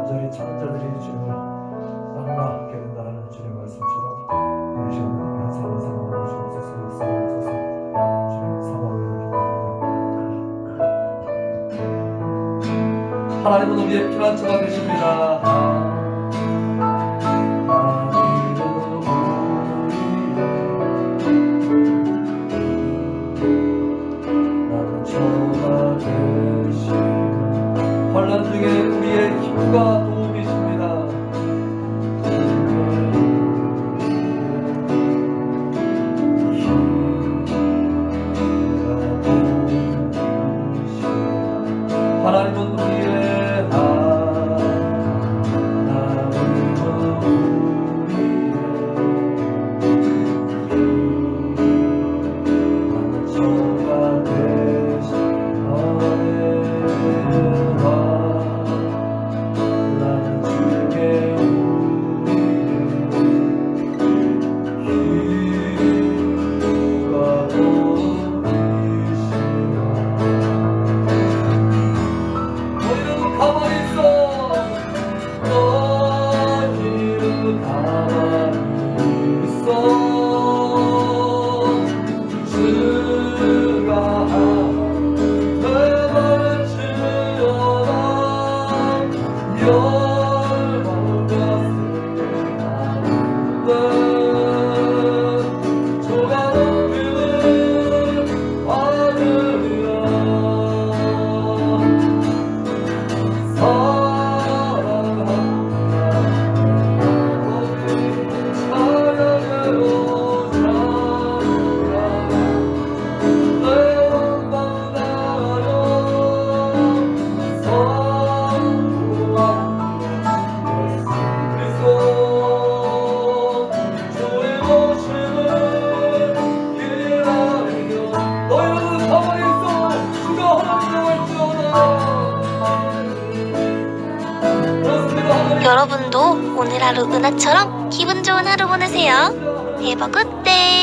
간절히 찾는 자들이 주님을 만나게 된다는 주님의 말씀처럼 우리 시간에 한 사람 한 사람 만나주옵소서. 역사하옵소서. 주님 사모합니다. 하나님은 우리의 피난처가 되십니다. 환난 중에 우리의 힘과 도움이십니다. 하나님은 우리의 하나님은 여러분도 오늘 하루 은하처럼 기분 좋은 하루 보내세요. Have a good day.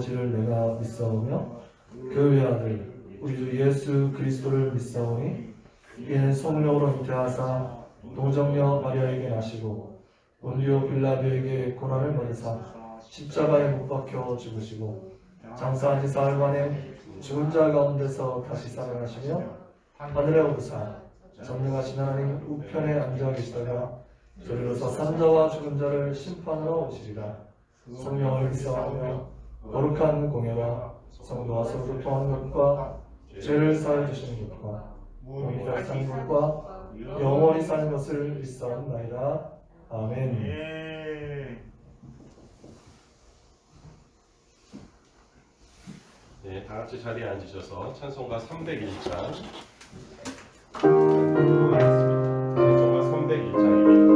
아버지를 내가 믿사오며 그 아들 우리 주 예수 그리스도를 믿사오니 이는 성령으로 잉태하사 동정녀 마리아에게 나시고 본디오 빌라도에게 고난을 받으사 십자가에 못 박혀 죽으시고 장사한 지 사흘 만에 죽은 자 가운데서 다시 살아나시며 하늘에 오르사 전능하신 하나님 우편에 앉아 계시다가 저리로서 산 자와 죽은 자를 심판하러 오시리라. 성령을 믿사오며 거룩한 공예와 성도와 서로 소통하는 것과 죄를 사해 주시는 것과 몸이 사는 것과 영원히 사는 것을 믿사옵나이다. 아멘. 네, 다 같이 자리에 앉으셔서 찬송가 301장 찬송가 301장입니다.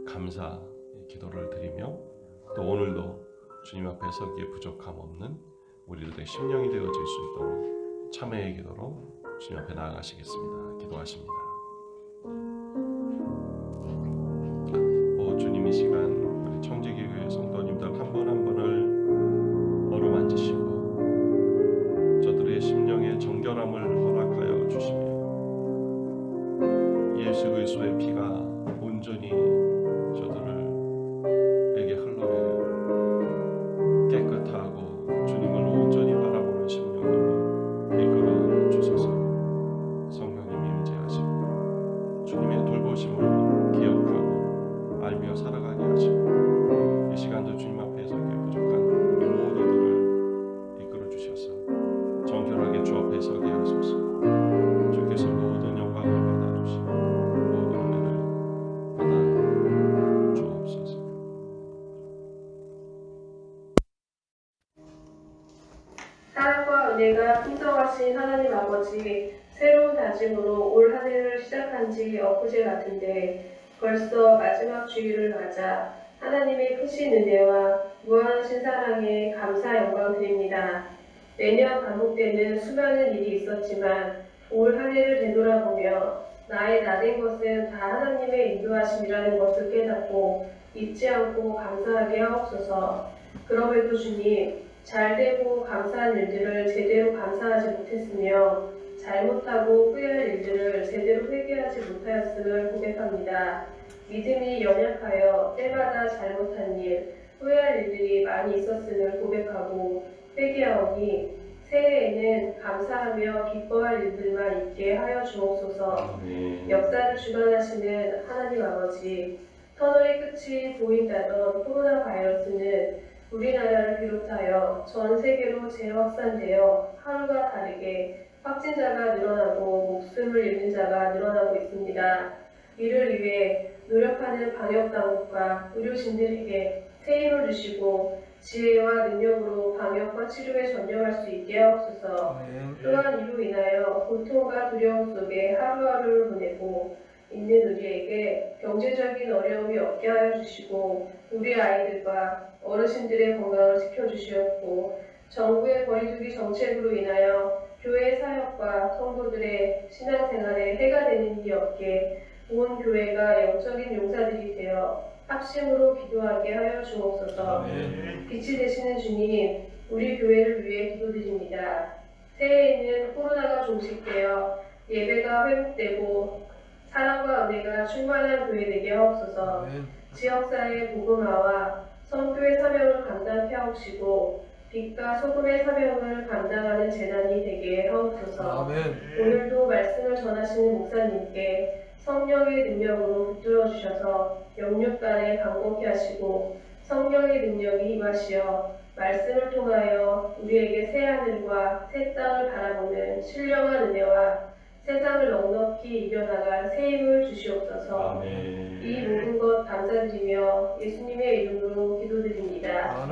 감사 기도를 드리며 또 오늘도 주님 앞에 서기에 부족함 없는 우리들의 심령이 되어질 수 있도록 참회의 기도로 주님 앞에 나아가시겠습니다. 기도하십니다. 주님 이 시간 우리 청지기교회 성도님들 한 분 한 분을 어루만지시고 저들의 심령의 정결함을 허락하여 주시며 예수 그리스도의 피가 온전히 저들에게 흘러내려 깨끗하고 주님을 온전히 바라보는 심령으로 이끌어 주소서. 성령님이 임재하시고 주님의 돌보심을 기억하고 알며 살아가게 하시고 이 시간도 주님 앞에 서기에 부족한 우리 모두들을 이끌어 주셔서 정결하게 주 앞에 서게 하소서. 주께서 모든 영광을 받아주시고 모든 은혜를 받아 주옵소서. 사랑과 은혜가 풍성하신 하나님 아버지, 새로운 다짐으로 올 한 해를 시작한 지 엊그제 같은데 벌써 마지막 주일을 맞아 하나님의 크신 은혜와 무한하신 사랑에 감사 영광 드립니다. 매년 반복되는 수많은 일이 있었지만 올 한 해를 되돌아보며 나의 나된 것은 다 하나님의 인도하심이라는 것을 깨닫고 잊지 않고 감사하게 하옵소서. 그럼에도 주님, 잘되고 감사한 일들을 제대로 감사하지 못했으며 잘못하고 후회할 일들을 제대로 회개하지 못하였음을 고백합니다. 믿음이 연약하여 때마다 잘못한 일, 후회할 일들이 많이 있었음을 고백하고 회개하오니 새해에는 감사하며 기뻐할 일들만 있게 하여 주옵소서. 역사를 주관하시는 하나님 아버지, 터널의 끝이 보인다던 코로나 바이러스는 우리나라를 비롯하여 전 세계로 재확산되어 하루가 다르게 확진자가 늘어나고 목숨을 잃는 자가 늘어나고 있습니다. 이를 위해 노력하는 방역당국과 의료진들에게 새 힘을 주시고 지혜와 능력으로 방역과 치료에 전념할 수 있게 하옵소서. 또한 이로 인하여 고통과 두려움 속에 하루하루를 보내고 있는 우리에게 경제적인 어려움이 없게 하여 주시고 우리 아이들과 어르신들의 건강을 지켜주시옵고 정부의 거리두기 정책으로 인하여 교회 사역과 성도들의 신앙생활에 해가 되는 일이 없게 온 교회가 영적인 용사들이 되어 합심으로 기도하게 하여 주옵소서. 빛이 되시는 주님, 우리 교회를 위해 기도드립니다. 새해에는 코로나가 종식되어 예배가 회복되고 사랑과 은혜가 충만한 교회 되게 하옵소서. 지역사회 복음화와 선교의 사명을 감당케 하옵시고 빛과 소금의 사명을 감당하는 재단이 되게 하옵소서. 오늘도 말씀을 전하시는 목사님께 성령의 능력으로 붙들어 주셔서 영육간에 강건케 하시고 성령의 능력이 임하시어 말씀을 통하여 우리에게 새 하늘과 새 땅을 바라보는 신령한 은혜와 세상을 넉넉히 이겨나갈 새 힘을 주시옵소서. 이 모든 것 감사드리며 예수님의 이름으로 기도드립니다.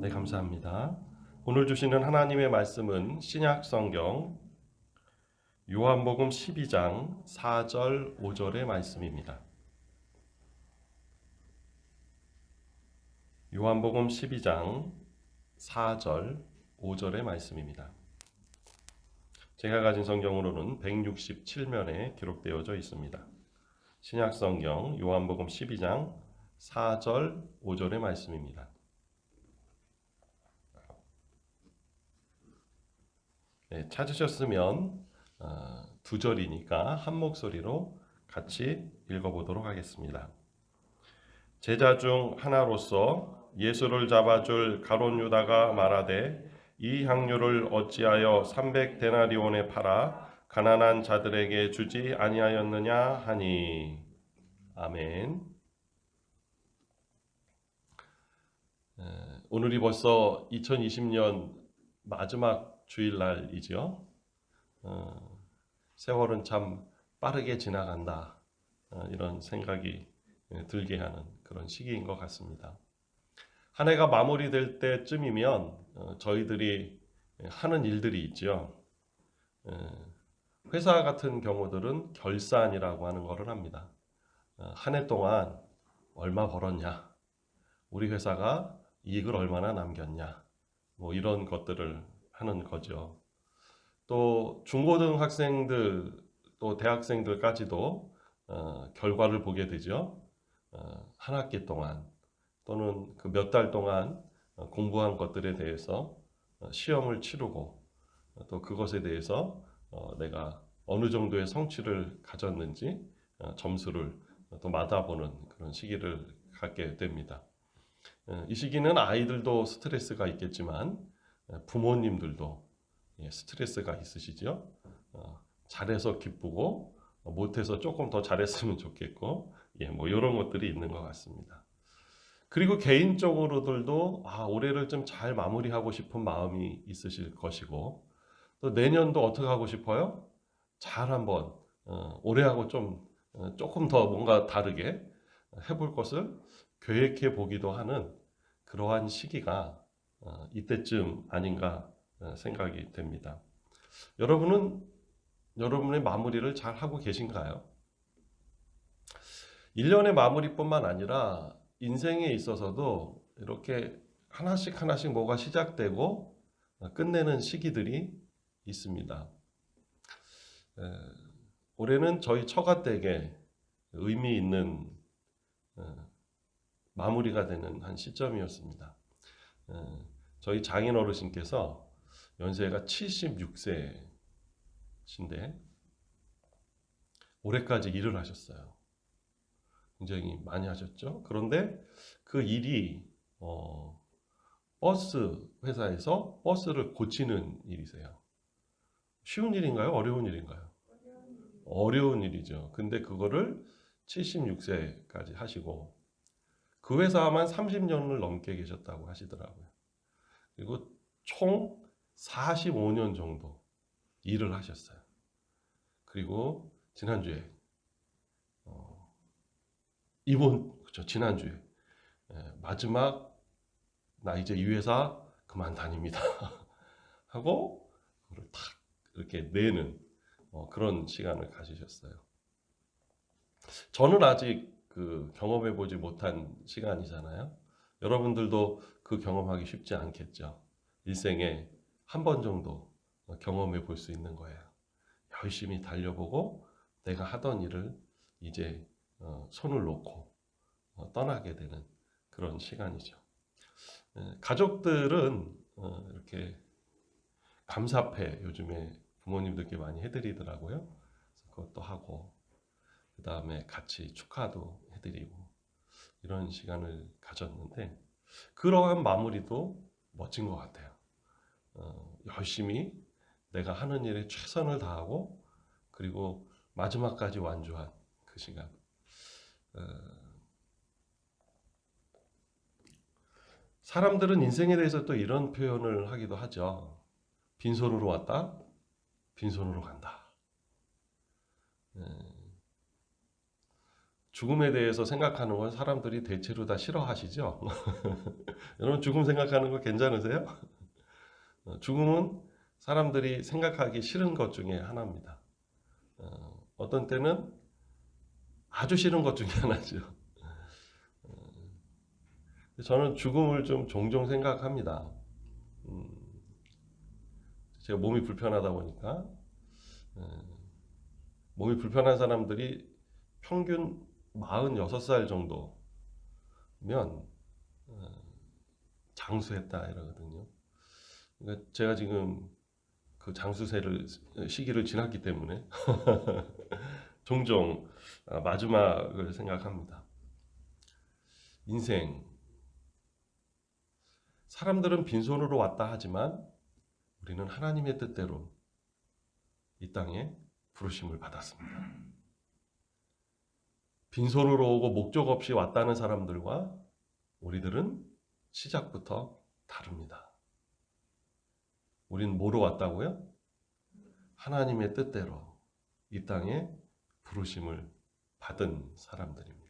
네, 감사합니다. 오늘 주시는 하나님의 말씀은 신약 성경 요한복음 12장 4절 5절의 말씀입니다. 요한복음 12장 4절 5절의 말씀입니다. 제가 가진 성경으로는 167면에 기록되어져 있습니다. 신약 성경 요한복음 12장 4절 5절의 말씀입니다. 네, 찾으셨으면 두 절이니까 한 목소리로 같이 읽어보도록 하겠습니다. 제자 중 하나로서 예수를 잡아줄 가룟 유다가 말하되 이 향유를 어찌하여 300데나리온에 팔아 가난한 자들에게 주지 아니하였느냐 하니. 아멘. 오늘이 벌써 2020년 마지막 주일날이죠. 세월은 참 빠르게 지나간다. 이런 생각이 들게 하는 그런 시기인 것 같습니다. 한 해가 마무리될 때쯤이면 저희들이 하는 일들이 있죠. 회사 같은 경우들은 결산이라고 하는 것을 합니다. 한 해 동안 얼마 벌었냐, 우리 회사가 이익을 얼마나 남겼냐, 뭐 이런 것들을 하는 거죠. 또 중고등학생들, 또 대학생들까지도 결과를 보게 되죠. 한 학기 동안 또는 그 몇 달 동안 공부한 것들에 대해서 시험을 치르고 또 그것에 대해서 내가 어느 정도의 성취를 가졌는지 점수를 또 맞아보는 그런 시기를 갖게 됩니다. 이 시기는 아이들도 스트레스가 있겠지만 부모님들도 스트레스가 있으시죠. 잘해서 기쁘고 못해서 조금 더 잘했으면 좋겠고 뭐 이런 것들이 있는 것 같습니다. 그리고 개인적으로들도 올해를 좀 잘 마무리하고 싶은 마음이 있으실 것이고 또 내년도 어떻게 하고 싶어요? 잘 한번 올해하고 조금 더 뭔가 다르게 해볼 것을 계획해 보기도 하는 그러한 시기가 이때쯤 아닌가 생각이 됩니다. 여러분은 여러분의 마무리를 잘 하고 계신가요? 1년의 마무리뿐만 아니라 인생에 있어서도 이렇게 하나씩 하나씩 뭐가 시작되고 끝내는 시기들이 있습니다. 올해는 저희 처가댁에 의미 있는 마무리가 되는 한 시점이었습니다. 저희 장인 어르신께서 연세가 76세신데 올해까지 일을 하셨어요. 굉장히 많이 하셨죠. 그런데 그 일이 버스 회사에서 버스를 고치는 일이세요. 쉬운 일인가요? 어려운 일인가요? 어려운 일이죠. 근데 그거를 76세까지 하시고 그 회사만 30년을 넘게 계셨다고 하시더라고요. 그리고 총 45년 정도 일을 하셨어요. 그리고 지난주에 지난주에 마지막 나 이제 이 회사 그만 다닙니다 하고 그걸 탁 이렇게 내는 그런 시간을 가지셨어요. 저는 아직 그 경험해 보지 못한 시간이잖아요. 여러분들도 그 경험하기 쉽지 않겠죠. 일생에 한 번 정도 경험해 볼 수 있는 거예요. 열심히 달려보고 내가 하던 일을 이제 손을 놓고 떠나게 되는 그런 시간이죠. 가족들은 이렇게 감사패 요즘에 부모님들께 많이 해드리더라고요. 그것도 하고 그 다음에 같이 축하도 해드리고 이런 시간을 가졌는데 그러한 마무리도 멋진 것 같아요. 열심히 내가 하는 일에 최선을 다하고 그리고 마지막까지 완주한 그 시간. 사람들은 인생에 대해서 또 이런 표현을 하기도 하죠. 빈손으로 왔다, 빈손으로 간다. 죽음에 대해서 생각하는 건 사람들이 대체로 다 싫어하시죠? 여러분 죽음 생각하는 거 괜찮으세요? 죽음은 사람들이 생각하기 싫은 것 중에 하나입니다. 어떤 때는 아주 싫은 것 중에 하나죠. 저는 죽음을 좀 종종 생각합니다. 제가 몸이 불편하다 보니까 몸이 불편한 사람들이 평균 46살 정도면 장수했다 이러거든요. 그러니까 제가 지금 그 시기를 지났기 때문에 종종 마지막을 생각합니다. 인생 사람들은 빈손으로 왔다 하지만 우리는 하나님의 뜻대로 이 땅에 부르심을 받았습니다. 빈손으로 오고 목적 없이 왔다는 사람들과 우리들은 시작부터 다릅니다. 우린 뭐로 왔다고요? 하나님의 뜻대로 이 땅에 부르심을 받은 사람들입니다.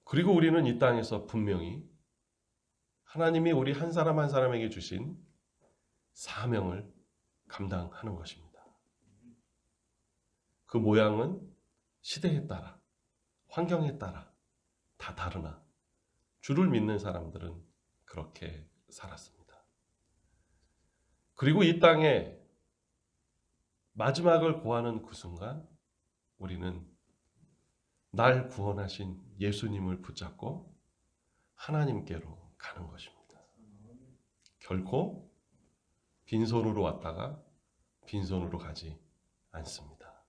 그리고 우리는 이 땅에서 분명히 하나님이 우리 한 사람 한 사람에게 주신 사명을 감당하는 것입니다. 그 모양은 시대에 따라, 환경에 따라 다 다르나 주를 믿는 사람들은 그렇게 살았습니다. 그리고 이 땅에 마지막을 고하는 그 순간 우리는 날 구원하신 예수님을 붙잡고 하나님께로 가는 것입니다. 결코 빈손으로 왔다가 빈손으로 가지 않습니다.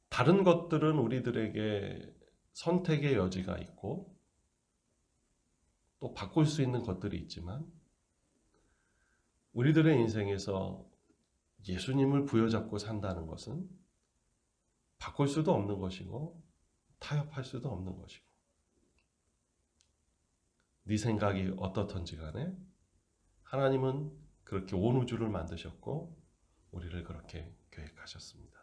다른 것들은 우리들에게 선택의 여지가 있고 또 바꿀 수 있는 것들이 있지만 우리들의 인생에서 예수님을 부여잡고 산다는 것은 바꿀 수도 없는 것이고 타협할 수도 없는 것이고 네 생각이 어떻든지 간에 하나님은 그렇게 온 우주를 만드셨고 우리를 그렇게 계획하셨습니다.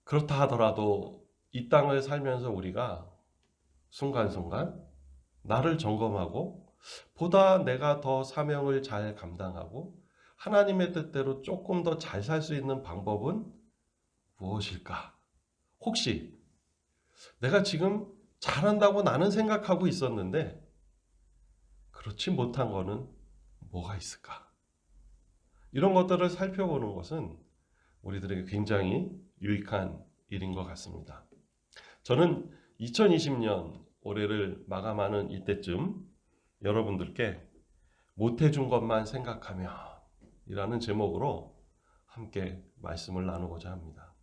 그렇다 하더라도 이 땅을 살면서 우리가 순간순간 나를 점검하고 보다 내가 더 사명을 잘 감당하고 하나님의 뜻대로 조금 더 잘 살 수 있는 방법은 무엇일까? 혹시 내가 지금 잘한다고 나는 생각하고 있었는데 그렇지 못한 거는 뭐가 있을까? 이런 것들을 살펴보는 것은 우리들에게 굉장히 유익한 일인 것 같습니다. 저는 2020년 올해를 마감하는 이때쯤 여러분들께 못해준 것만 생각하며 이라는 제목으로 함께 말씀을 나누고자 합니다.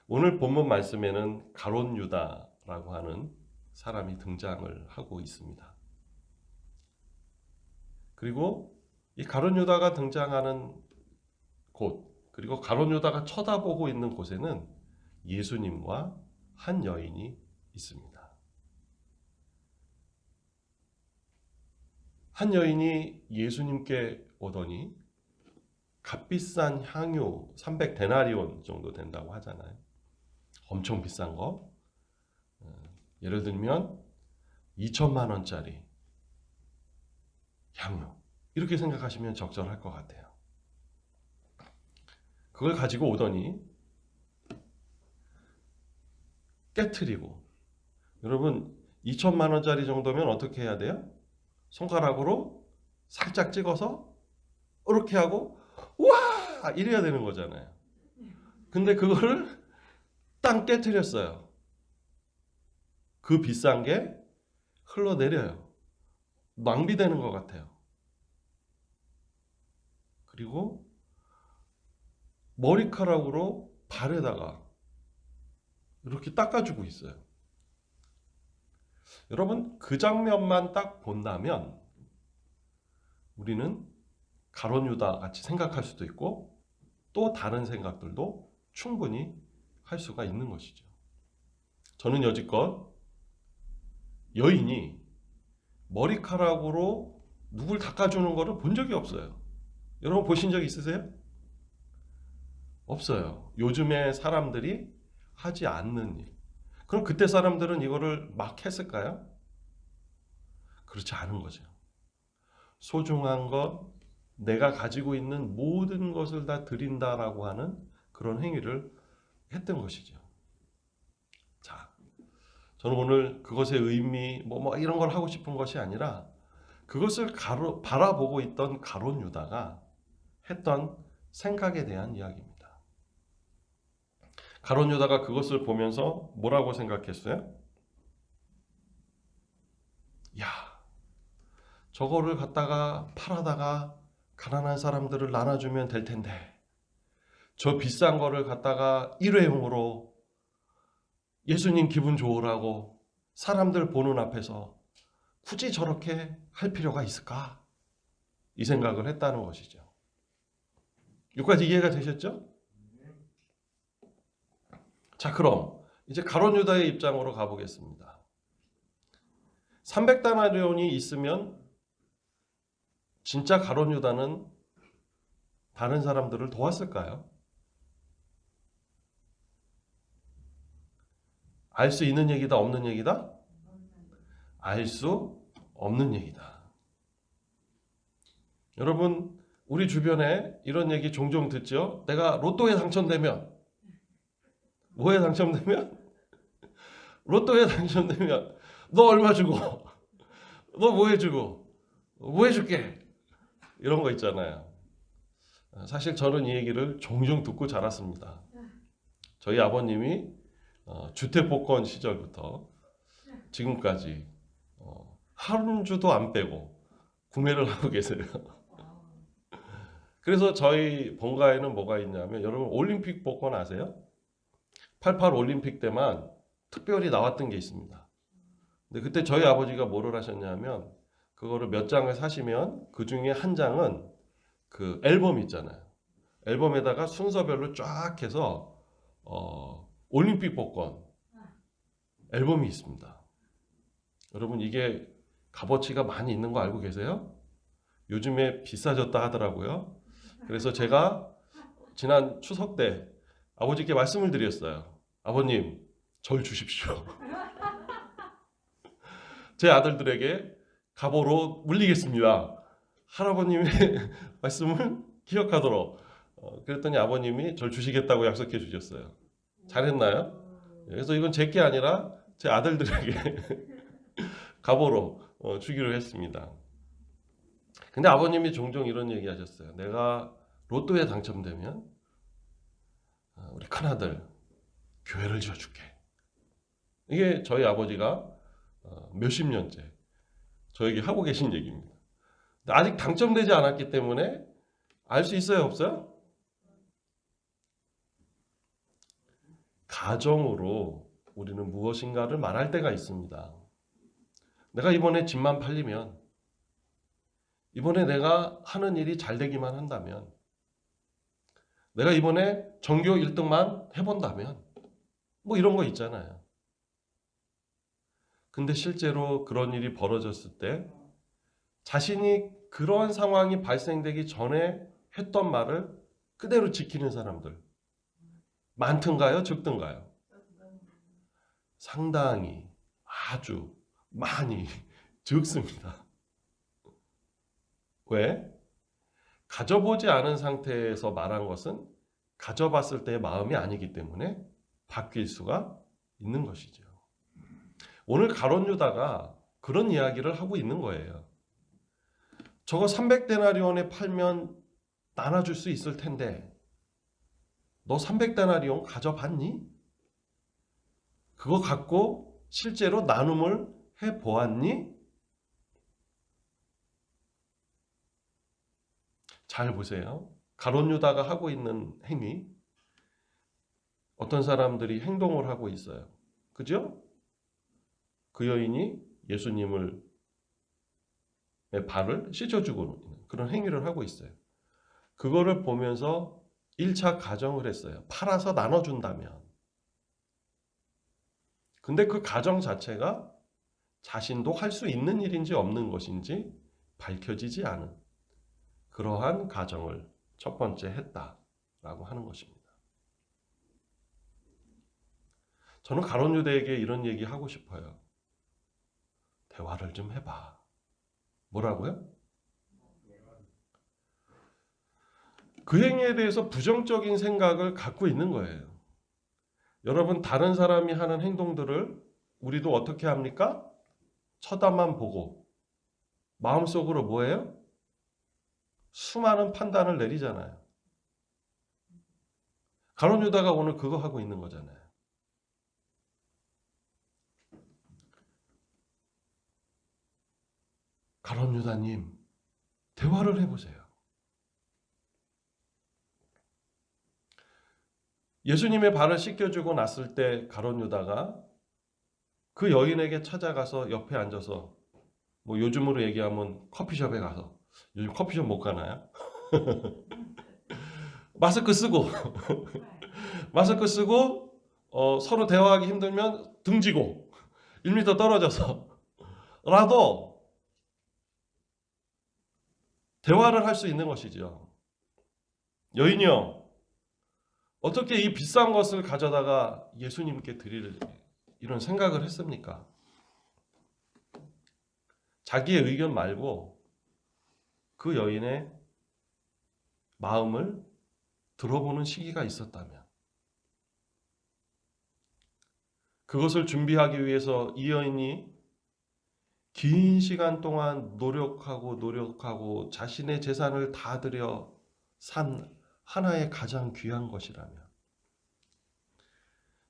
오늘 본문 말씀에는 가롯 유다라고 하는 사람이 등장을 하고 있습니다. 그리고 이 가롯 유다가 등장하는 곳, 그리고 가롯 유다가 쳐다보고 있는 곳에는 예수님과 한 여인이 있습니다. 한 여인이 예수님께 오더니 값비싼 향유 300데나리온 정도 된다고 하잖아요. 엄청 비싼 거. 예를 들면 2천만 원짜리 향유. 이렇게 생각하시면 적절할 것 같아요. 그걸 가지고 오더니 깨트리고, 여러분 2천만 원짜리 정도면 어떻게 해야 돼요? 손가락으로 살짝 찍어서 이렇게 하고 와! 이래야 되는 거잖아요. 근데 그거를 땅 깨트렸어요. 그 비싼 게 흘러내려요. 낭비되는 것 같아요. 그리고 머리카락으로 발에다가 이렇게 닦아주고 있어요. 여러분, 그 장면만 딱 본다면 우리는 가롯 유다 같이 생각할 수도 있고 또 다른 생각들도 충분히 할 수가 있는 것이죠. 저는 여지껏 여인이 머리카락으로 누굴 닦아주는 거를 본 적이 없어요. 여러분 보신 적 있으세요? 없어요. 요즘에 사람들이 하지 않는 일. 그럼 그때 사람들은 이거를 막 했을까요? 그렇지 않은 거죠. 소중한 것, 내가 가지고 있는 모든 것을 다 드린다라고 하는 그런 행위를 했던 것이죠. 자, 저는 오늘 그것의 의미, 뭐 이런 걸 하고 싶은 것이 아니라 그것을 바라보고 있던 가롯 유다가 했던 생각에 대한 이야기입니다. 가롯 유다가 그것을 보면서 뭐라고 생각했어요? 야, 저거를 갖다가 팔아다가 가난한 사람들을 나눠주면 될 텐데 저 비싼 거를 갖다가 일회용으로 예수님 기분 좋으라고 사람들 보는 앞에서 굳이 저렇게 할 필요가 있을까? 이 생각을 했다는 것이죠. 여기까지 이해가 되셨죠? 자, 그럼 이제 가롯 유다의 입장으로 가보겠습니다. 300데나리온이 있으면 진짜 가롯 유다는 다른 사람들을 도왔을까요? 알 수 있는 얘기다, 없는 얘기다? 알 수 없는 얘기다. 여러분, 우리 주변에 이런 얘기 종종 듣죠? 내가 로또에 당첨되면, 뭐에 당첨되면? 로또에 당첨되면 너 얼마 주고, 너 뭐 해주고, 뭐 해줄게, 이런 거 있잖아요. 사실 저는 이 얘기를 종종 듣고 자랐습니다. 저희 아버님이 주택복권 시절부터 지금까지 한 주도 안 빼고 구매를 하고 계세요. 그래서 저희 본가에는 뭐가 있냐면, 여러분 올림픽 복권 아세요? 88 올림픽 때만 특별히 나왔던 게 있습니다. 근데 그때 저희 아버지가 뭐를 하셨냐면, 그거를 몇 장을 사시면 그 중에 한 장은 그 앨범 있잖아요. 앨범에다가 순서별로 쫙 해서 올림픽 복권 앨범이 있습니다. 여러분, 이게 값어치가 많이 있는 거 알고 계세요? 요즘에 비싸졌다 하더라고요. 그래서 제가 지난 추석 때 아버지께 말씀을 드렸어요. 아버님, 절 주십시오. 제 아들들에게 갑오로 물리겠습니다. 할아버님의 말씀을 기억하도록. 그랬더니 아버님이 절 주시겠다고 약속해 주셨어요. 잘했나요? 그래서 이건 제 게 아니라 제 아들들에게 갑오로 주기로 했습니다. 근데 아버님이 종종 이런 얘기 하셨어요. 내가 로또에 당첨되면 우리 큰아들 교회를 지어줄게. 이게 저희 아버지가 몇십 년째 저에게 하고 계신 얘기입니다. 아직 당첨되지 않았기 때문에 알 수 있어요, 없어요? 가정으로 우리는 무엇인가를 말할 때가 있습니다. 내가 이번에 집만 팔리면, 이번에 내가 하는 일이 잘 되기만 한다면, 내가 이번에 전교 1등만 해본다면, 뭐 이런 거 있잖아요. 근데 실제로 그런 일이 벌어졌을 때 자신이 그러한 상황이 발생되기 전에 했던 말을 그대로 지키는 사람들 많든가요? 적든가요? 상당히 아주 많이 적습니다. 왜? 가져보지 않은 상태에서 말한 것은 가져봤을 때의 마음이 아니기 때문에 바뀔 수가 있는 것이죠. 오늘 가룟 유다가 그런 이야기를 하고 있는 거예요. 저거 300데나리온에 팔면 나눠줄 수 있을 텐데 너 300데나리온 가져봤니? 그거 갖고 실제로 나눔을 해보았니? 잘 보세요. 가룟 유다가 하고 있는 행위, 어떤 사람들이 행동을 하고 있어요. 그죠? 그 여인이 예수님을 발을 씻어주고 있는 그런 행위를 하고 있어요. 그거를 보면서 1차 가정을 했어요. 팔아서 나눠준다면. 근데 그 가정 자체가 자신도 할 수 있는 일인지 없는 것인지 밝혀지지 않은 그러한 가정을 첫 번째 했다라고 하는 것입니다. 저는 가룟 유다에게 이런 얘기 하고 싶어요. 대화를 좀 해봐. 뭐라고요? 그 행위에 대해서 부정적인 생각을 갖고 있는 거예요. 여러분, 다른 사람이 하는 행동들을 우리도 어떻게 합니까? 쳐다만 보고 마음속으로 뭐예요? 수많은 판단을 내리잖아요. 가룟 유다가 오늘 그거 하고 있는 거잖아요. 가룟 유다님, 대화를 해보세요. 예수님의 발을 씻겨주고 났을 때 가룟 유다가 그 여인에게 찾아가서 옆에 앉아서, 뭐 요즘으로 얘기하면 커피숍에 가서, 요즘 커피숍 못 가나요? 마스크 쓰고 마스크 쓰고 서로 대화하기 힘들면 등지고 1m 떨어져서 라도 대화를 할 수 있는 것이죠. 여인이요, 어떻게 이 비싼 것을 가져다가 예수님께 드릴 이런 생각을 했습니까? 자기의 의견 말고 그 여인의 마음을 들어보는 시기가 있었다면, 그것을 준비하기 위해서 이 여인이 긴 시간 동안 노력하고 자신의 재산을 다 들여 산 하나의 가장 귀한 것이라면,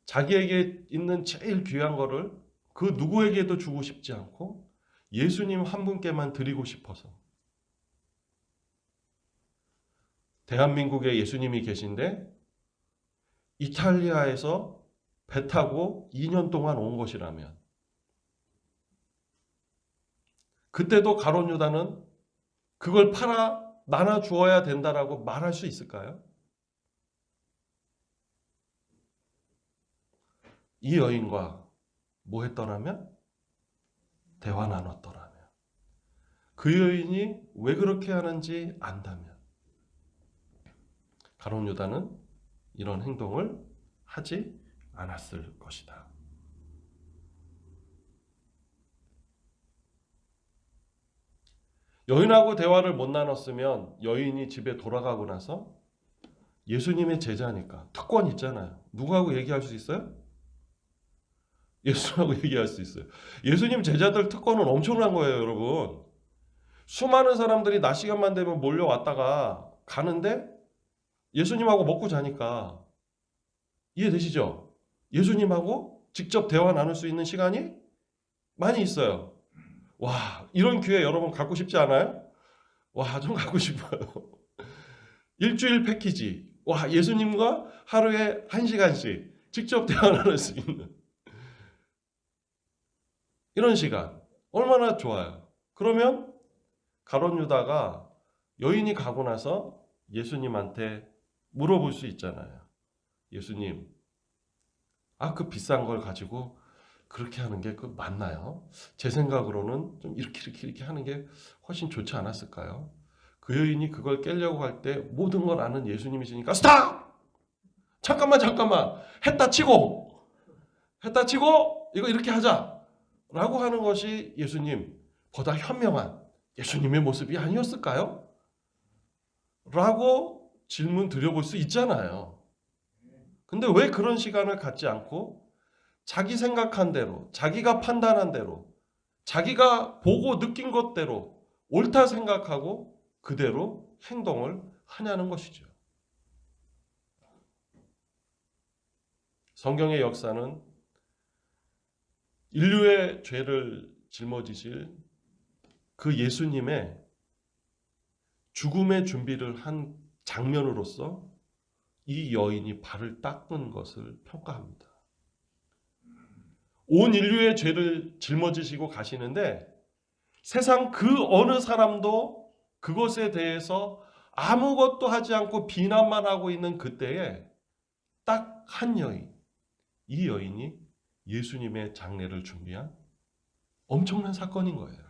자기에게 있는 제일 귀한 거를 그 누구에게도 주고 싶지 않고 예수님 한 분께만 드리고 싶어서, 대한민국에 예수님이 계신데 이탈리아에서 배 타고 2년 동안 온 것이라면, 그때도 가룟 유다는 그걸 팔아 나눠 주어야 된다라고 말할 수 있을까요? 이 여인과 뭐 했더라면? 대화 나눴더라면. 그 여인이 왜 그렇게 하는지 안다면 가룟 유다는 이런 행동을 하지 않았을 것이다. 여인하고 대화를 못 나눴으면 여인이 집에 돌아가고 나서 예수님의 제자니까 특권 있잖아요. 누구하고 얘기할 수 있어요? 예수님하고 얘기할 수 있어요. 예수님 제자들 특권은 엄청난 거예요, 여러분. 수많은 사람들이 낮 시간만 되면 몰려왔다가 가는데 예수님하고 먹고 자니까. 이해되시죠? 예수님하고 직접 대화 나눌 수 있는 시간이 많이 있어요. 와, 이런 기회 여러분 갖고 싶지 않아요? 와, 좀 갖고 싶어요. 일주일 패키지. 와, 예수님과 하루에 1시간씩 직접 대화 나눌 수 있는 이런 시간. 얼마나 좋아요. 그러면 가룟 유다가 여인이 가고 나서 예수님한테 물어볼 수 있잖아요. 예수님, 그 비싼 걸 가지고 그렇게 하는 게 맞나요? 제 생각으로는 좀 이렇게 하는 게 훨씬 좋지 않았을까요? 그 여인이 그걸 깨려고 할 때 모든 걸 아는 예수님이시니까 스탑! 잠깐만 했다 치고 이거 이렇게 하자 라고 하는 것이 예수님보다 현명한 예수님의 모습이 아니었을까요? 라고 질문 드려볼 수 있잖아요. 근데 왜 그런 시간을 갖지 않고 자기 생각한 대로, 자기가 판단한 대로, 자기가 보고 느낀 것대로 옳다 생각하고 그대로 행동을 하냐는 것이죠. 성경의 역사는 인류의 죄를 짊어지실 그 예수님의 죽음의 준비를 한 장면으로서 이 여인이 발을 닦은 것을 평가합니다. 온 인류의 죄를 짊어지시고 가시는데 세상 그 어느 사람도 그것에 대해서 아무것도 하지 않고 비난만 하고 있는 그때에 딱 한 여인, 이 여인이 예수님의 장례를 준비한 엄청난 사건인 거예요.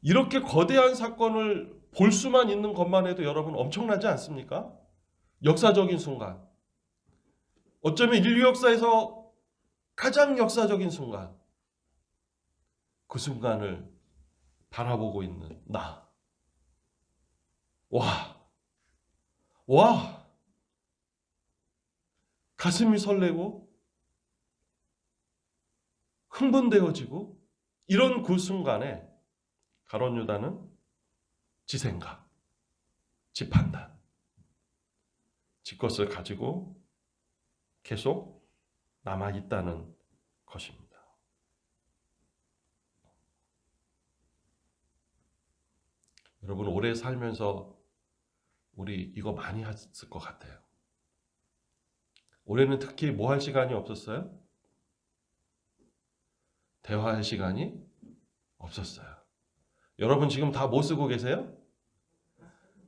이렇게 거대한 사건을 볼 수만 있는 것만 해도 여러분 엄청나지 않습니까? 역사적인 순간. 어쩌면 인류 역사에서 가장 역사적인 순간. 그 순간을 바라보고 있는 나. 와. 가슴이 설레고 흥분되어지고 이런 그 순간에 가룟 유다는 지 생각, 지 판단, 지 것을 가지고 계속 남아있다는 것입니다. 여러분 오래 살면서 우리 이거 많이 했을 것 같아요. 올해는 특히 뭐 할 시간이 없었어요? 대화할 시간이 없었어요. 여러분 지금 다 뭐 쓰고 계세요?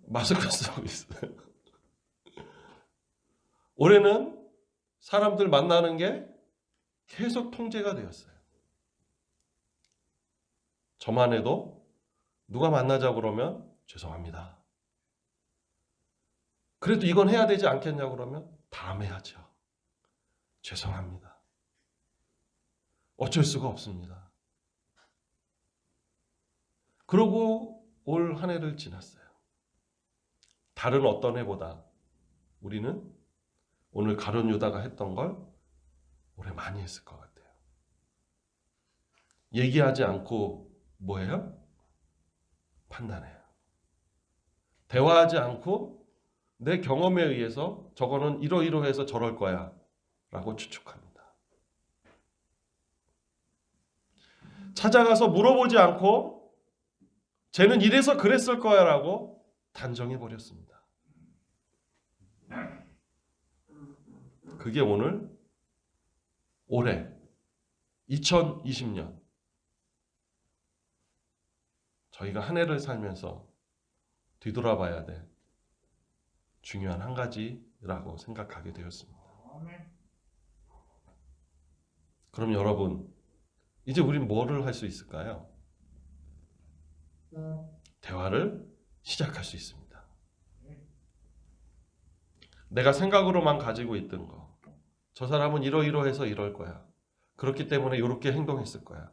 마스크 쓰고 있어요. 올해는 사람들 만나는 게 계속 통제가 되었어요. 저만 해도 누가 만나자 그러면 죄송합니다. 그래도 이건 해야 되지 않겠냐고 그러면 다음에 하죠. 죄송합니다. 어쩔 수가 없습니다. 그러고 올 한 해를 지났어요. 다른 어떤 해보다 우리는 오늘 가룟 유다가 했던 걸 올해 많이 했을 것 같아요. 얘기하지 않고 뭐예요? 판단해요. 대화하지 않고 내 경험에 의해서 저거는 이러이러해서 저럴 거야 라고 추측합니다. 찾아가서 물어보지 않고 쟤는 이래서 그랬을 거야 라고 단정해버렸습니다. 그게 올해 2020년 저희가 한 해를 살면서 뒤돌아봐야 될 중요한 한 가지라고 생각하게 되었습니다. 그럼 여러분 이제 우린 뭐를 할 수 있을까요? 대화를 시작할 수 있습니다. 내가 생각으로만 가지고 있던 거, 저 사람은 이러이러해서 이럴 거야. 그렇기 때문에 이렇게 행동했을 거야.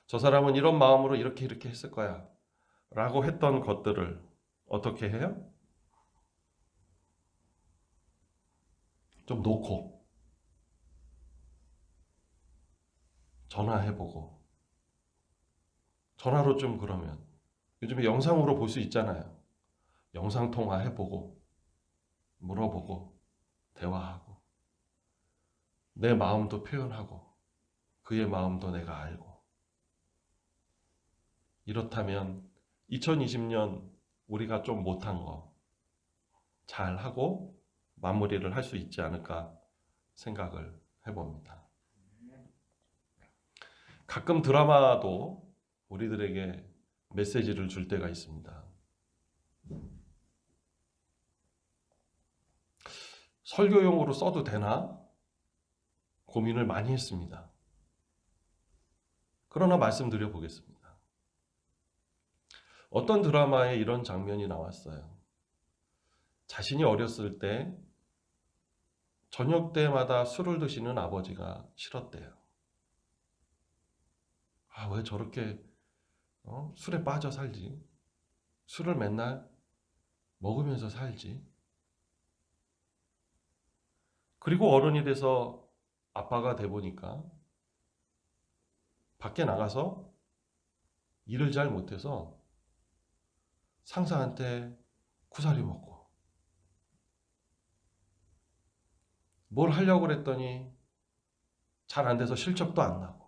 저 사람은 이런 마음으로 이렇게 했을 거야. 라고 했던 것들을 어떻게 해요? 좀 놓고 전화해보고, 전화로 좀, 그러면 요즘에 영상으로 볼 수 있잖아요. 영상통화 해보고 물어보고 대화하고 내 마음도 표현하고 그의 마음도 내가 알고. 이렇다면 2020년 우리가 좀 못한 거 잘하고 마무리를 할 수 있지 않을까 생각을 해봅니다. 가끔 드라마도 우리들에게 메시지를 줄 때가 있습니다. 설교용으로 써도 되나 고민을 많이 했습니다. 그러나 말씀드려 보겠습니다. 어떤 드라마에 이런 장면이 나왔어요. 자신이 어렸을 때 저녁 때마다 술을 드시는 아버지가 싫었대요. 아, 왜 저렇게 술에 빠져 살지? 술을 맨날 먹으면서 살지? 그리고 어른이 돼서 아빠가 돼 보니까 밖에 나가서 일을 잘 못해서 상사한테 쿠사리 먹고 뭘 하려고 그랬더니 잘 안 돼서 실적도 안 나고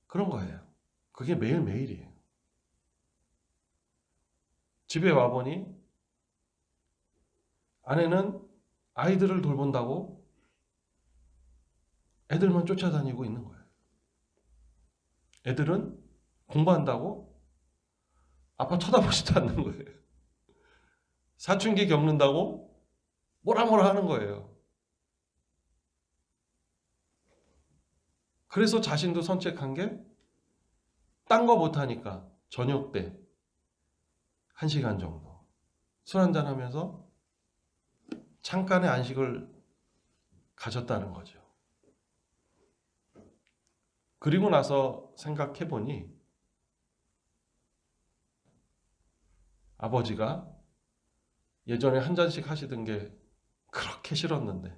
그런 거예요. 그게 매일매일이에요. 집에 와보니 아내는 아이들을 돌본다고 애들만 쫓아다니고 있는 거예요. 애들은 공부한다고 아빠 쳐다보지도 않는 거예요. 사춘기 겪는다고 뭐라 하는 거예요. 그래서 자신도 선택한 게 딴 거 못하니까 저녁 때 1시간 정도 술 한잔 하면서 잠깐의 안식을 가졌다는 거죠. 그리고 나서 생각해 보니 아버지가 예전에 한 잔씩 하시던 게 그렇게 싫었는데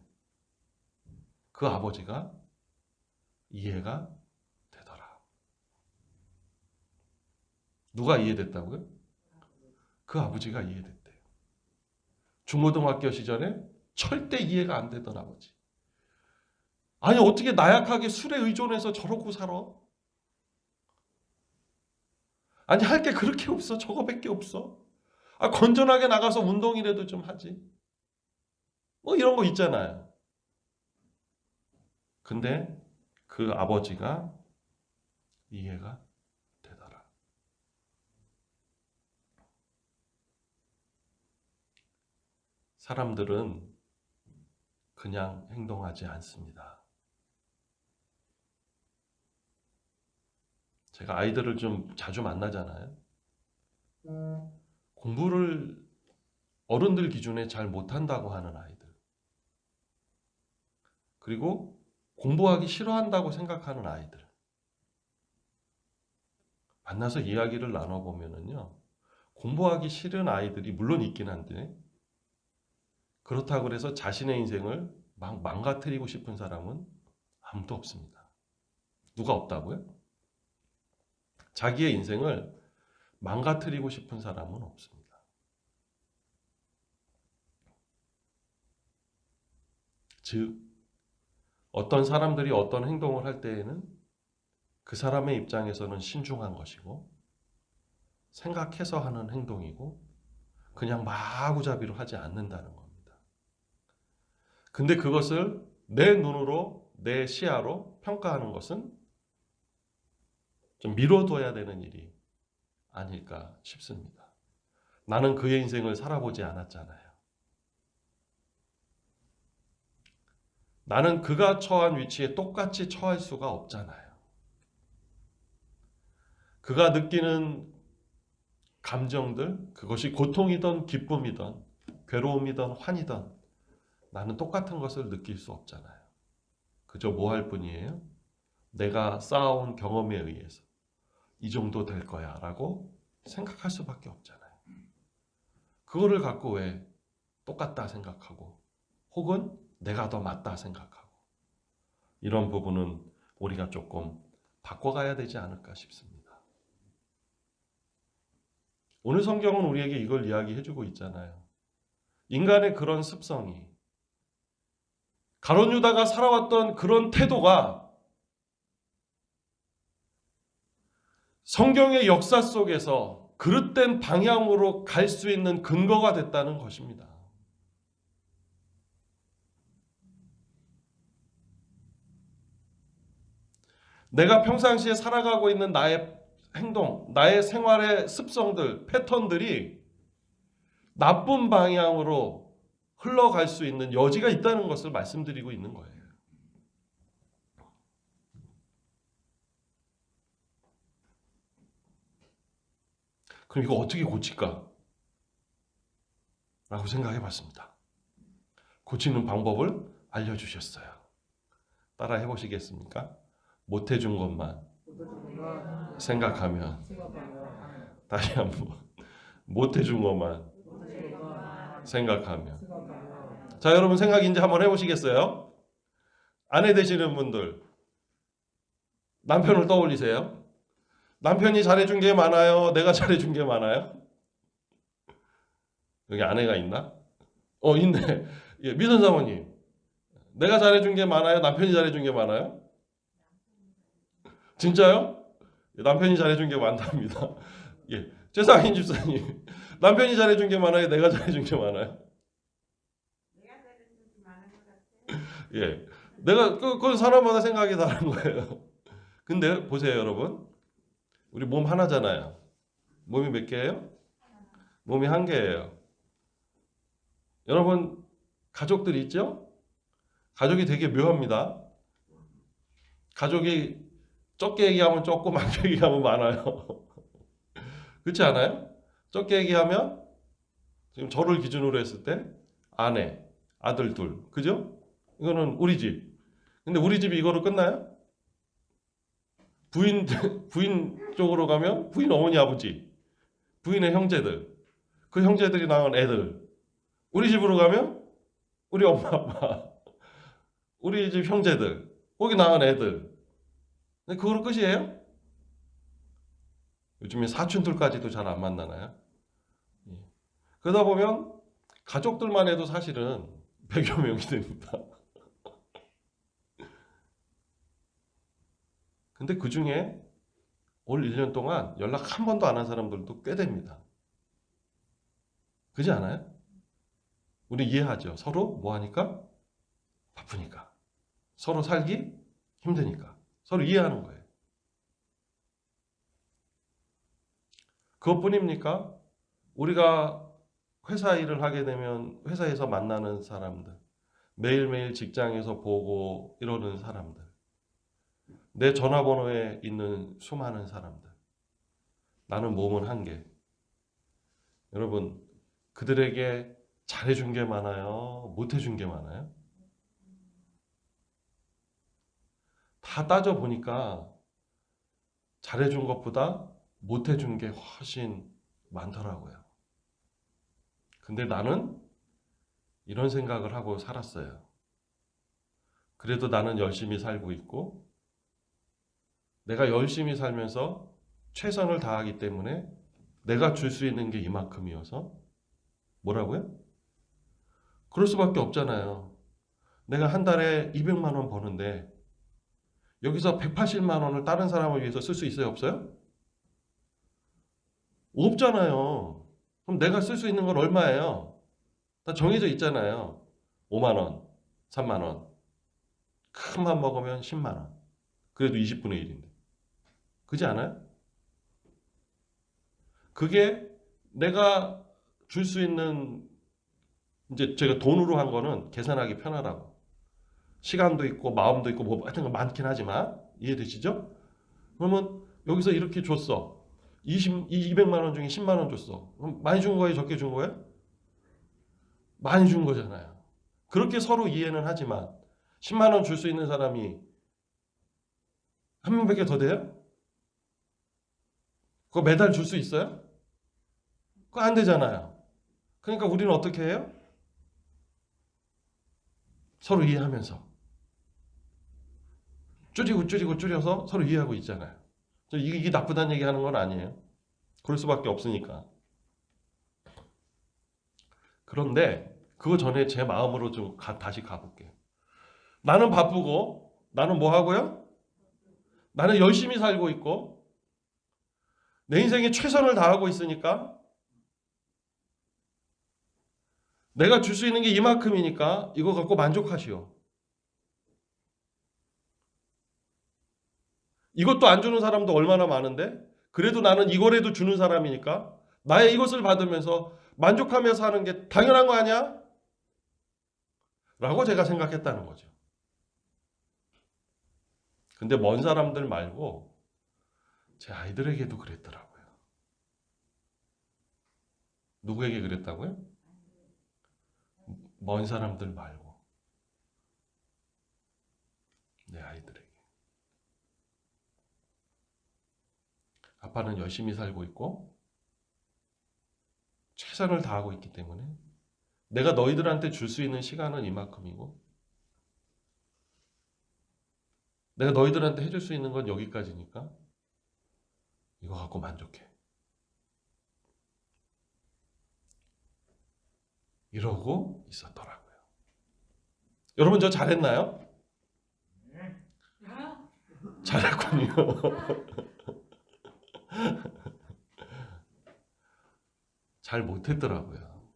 그 아버지가 이해가 되더라. 누가 이해됐다고요? 그 아버지가 이해됐대요. 중고등학교 시절에 절대 이해가 안 되던 아버지. 아니 어떻게 나약하게 술에 의존해서 저러고 살아? 아니 할 게 그렇게 없어. 저거밖에 없어. 아, 건전하게 나가서 운동이라도 좀 하지. 뭐 이런 거 있잖아요. 근데 그 아버지가 이해가 되더라. 사람들은 그냥 행동하지 않습니다. 제가 아이들을 좀 자주 만나잖아요. 공부를 어른들 기준에 잘 못한다고 하는 아이들, 그리고 공부하기 싫어한다고 생각하는 아이들 만나서 이야기를 나눠보면은요, 공부하기 싫은 아이들이 물론 있긴 한데 그렇다고 해서 자신의 인생을 막 망가뜨리고 싶은 사람은 아무도 없습니다. 누가 없다고요? 자기의 인생을 망가뜨리고 싶은 사람은 없습니다. 즉, 어떤 사람들이 어떤 행동을 할 때에는 그 사람의 입장에서는 신중한 것이고 생각해서 하는 행동이고 그냥 마구잡이로 하지 않는다는 겁니다. 근데 그것을 내 눈으로, 내 시야로 평가하는 것은 좀 미뤄둬야 되는 일이 아닐까 싶습니다. 나는 그의 인생을 살아보지 않았잖아요. 나는 그가 처한 위치에 똑같이 처할 수가 없잖아요. 그가 느끼는 감정들, 그것이 고통이든 기쁨이든 괴로움이든 환이든 나는 똑같은 것을 느낄 수 없잖아요. 그저 뭐 할 뿐이에요? 내가 쌓아온 경험에 의해서 이 정도 될 거야 라고 생각할 수밖에 없잖아요. 그거를 갖고 왜 똑같다 생각하고 혹은 내가 더 맞다 생각하고 이런 부분은 우리가 조금 바꿔가야 되지 않을까 싶습니다. 오늘 성경은 우리에게 이걸 이야기해주고 있잖아요. 인간의 그런 습성이 가룟 유다가 살아왔던 그런 태도가 성경의 역사 속에서 그릇된 방향으로 갈 수 있는 근거가 됐다는 것입니다. 내가 평상시에 살아가고 있는 나의 행동, 나의 생활의 습성들, 패턴들이 나쁜 방향으로 흘러갈 수 있는 여지가 있다는 것을 말씀드리고 있는 거예요. 그럼 이거 어떻게 고칠까? 라고 생각해 봤습니다. 고치는 방법을 알려주셨어요. 따라 해보시겠습니까? 못해준 것만 생각하면, 다시 한번 못해준 것만 생각하면. 자, 여러분 생각 이제 한번 해보시겠어요? 아내 되시는 분들 남편을 떠올리세요. 남편이 잘해준 게 많아요? 내가 잘해준 게 많아요? 여기 아내가 있나? 있네. 예, 미선 사모님, 내가 잘해준 게 많아요? 남편이 잘해준 게 많아요? 진짜요? 남편이 잘해준 게 많답니다. 예, 최상인 집사님, 남편이 잘해준 게 많아요? 내가 잘해준 게 많아요? 예, 그건 사람마다 생각이 다른 거예요. 근데 보세요, 여러분. 우리 몸 하나잖아요. 몸이 몇 개예요? 몸이 한 개예요. 여러분, 가족들이 있죠? 가족이 되게 묘합니다. 가족이 적게 얘기하면 적고 많게 얘기하면 많아요. 그렇지 않아요? 적게 얘기하면 지금 저를 기준으로 했을 때 아내, 아들 둘, 그죠? 이거는 우리 집. 근데 우리 집이 이거로 끝나요? 부인 쪽으로 가면 부인 어머니 아버지, 부인의 형제들, 그 형제들이 낳은 애들. 우리 집으로 가면 우리 엄마 아빠, 우리 집 형제들, 거기 낳은 애들. 근데 그거로 끝이에요? 요즘에 사촌들까지도 잘 안 만나나요? 그러다 보면 가족들만 해도 사실은 100여 명이 됩니다. 근데 그 중에 올 1년 동안 연락 한 번도 안 한 사람들도 꽤 됩니다. 그렇지 않아요? 우리 이해하죠? 서로 뭐 하니까? 바쁘니까. 서로 살기 힘드니까. 서로 이해하는 거예요. 그것뿐입니까? 우리가 회사 일을 하게 되면 회사에서 만나는 사람들, 매일매일 직장에서 보고 이러는 사람들, 내 전화번호에 있는 수많은 사람들, 나는 몸은 한 개. 여러분, 그들에게 잘해준 게 많아요? 못해준 게 많아요? 다 따져보니까 잘해준 것보다 못해준 게 훨씬 많더라고요. 근데 나는 이런 생각을 하고 살았어요. 그래도 나는 열심히 살고 있고 내가 열심히 살면서 최선을 다하기 때문에 내가 줄 수 있는 게 이만큼이어서 뭐라고요? 그럴 수밖에 없잖아요. 내가 한 달에 200만 원 버는데 여기서 180만 원을 다른 사람을 위해서 쓸 수 있어요? 없어요? 없잖아요. 그럼 내가 쓸 수 있는 건 얼마예요? 다 정해져 있잖아요. 5만 원, 3만 원. 큰 맘 먹으면 10만 원. 그래도 20분의 1인데. 그렇지 않아요? 그게 내가 줄 수 있는, 이제 제가 돈으로 한 거는 계산하기 편하다고. 시간도 있고 마음도 있고 뭐 하여튼 많긴 하지만 이해되시죠? 그러면 여기서 이렇게 줬어. 200만 원 중에 10만 원 줬어. 그럼 많이 준 거예요? 적게 준 거예요? 많이 준 거잖아요. 그렇게 서로 이해는 하지만 10만 원 줄 수 있는 사람이 한 명밖에 더 돼요? 그거 매달 줄 수 있어요? 그거 안 되잖아요. 그러니까 우리는 어떻게 해요? 서로 이해하면서 줄여서 서로 이해하고 있잖아요. 이게 나쁘다는 얘기 하는 건 아니에요. 그럴 수밖에 없으니까. 그런데 그거 전에 제 마음으로 좀 다시 가볼게요. 나는 바쁘고 나는 뭐 하고요? 나는 열심히 살고 있고 내 인생에 최선을 다하고 있으니까 내가 줄 수 있는 게 이만큼이니까 이거 갖고 만족하시오. 이것도 안 주는 사람도 얼마나 많은데 그래도 나는 이거라도 주는 사람이니까 나의 이것을 받으면서 만족하며 사는 게 당연한 거 아니야? 라고 제가 생각했다는 거죠. 근데 먼 사람들 말고 제 아이들에게도 그랬더라고요. 누구에게 그랬다고요? 먼 사람들 말고 내 아이들에게. 아빠는 열심히 살고 있고 최선을 다하고 있기 때문에 내가 너희들한테 줄 수 있는 시간은 이만큼이고 내가 너희들한테 해줄 수 있는 건 여기까지니까 이거 갖고 만족해. 이러고 있었더라고요. 여러분 저 잘했나요? 잘했군요. 잘 못했더라고요.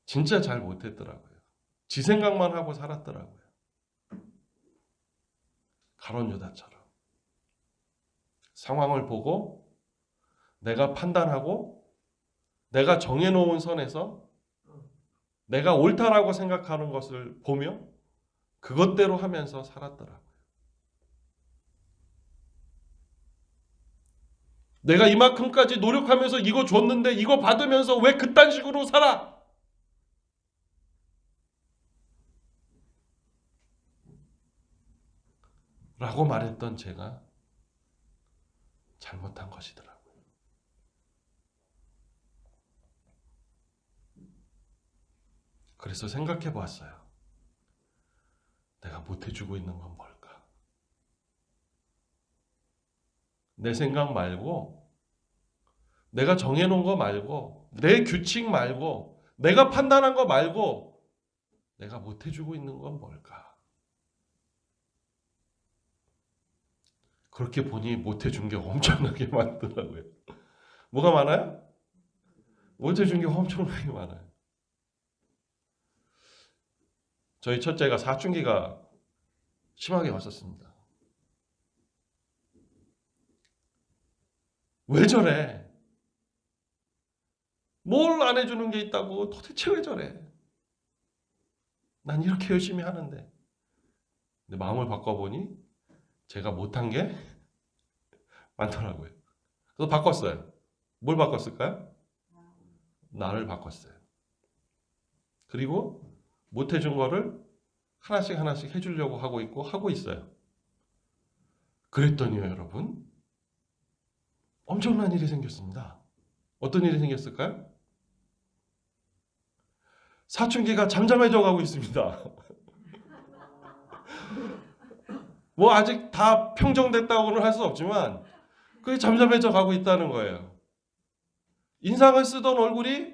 진짜 잘 못했더라고요. 지 생각만 하고 살았더라고요. 가룟 유다처럼. 상황을 보고 내가 판단하고 내가 정해놓은 선에서 내가 옳다라고 생각하는 것을 보며 그것대로 하면서 살았더라고요. 내가 이만큼까지 노력하면서 이거 줬는데 이거 받으면서 왜 그딴 식으로 살아? 라고 말했던 제가 잘못한 것이더라고요. 그래서 생각해 보았어요. 내가 못해주고 있는 건 뭘까? 내 생각 말고 내가 정해놓은 거 말고 내 규칙 말고 내가 판단한 거 말고 내가 못해주고 있는 건 뭘까? 그렇게 보니 못해준 게 엄청나게 많더라고요. 뭐가 많아요? 못해준 게 엄청나게 많아요. 저희 첫째가 사춘기가 심하게 왔었습니다. 왜 저래? 뭘 안 해주는 게 있다고 도대체 왜 저래? 난 이렇게 열심히 하는데. 근데 마음을 바꿔보니 제가 못한 게 많더라고요. 그래서 바꿨어요. 뭘 바꿨을까요? 나를 바꿨어요. 그리고 못해준 거를 하나씩 해주려고 하고 있어요. 그랬더니요, 여러분. 엄청난 일이 생겼습니다. 어떤 일이 생겼을까요? 사춘기가 잠잠해져 가고 있습니다. 뭐 아직 다 평정됐다고는 할 수 없지만 그게 잠잠해져 가고 있다는 거예요. 인상을 쓰던 얼굴이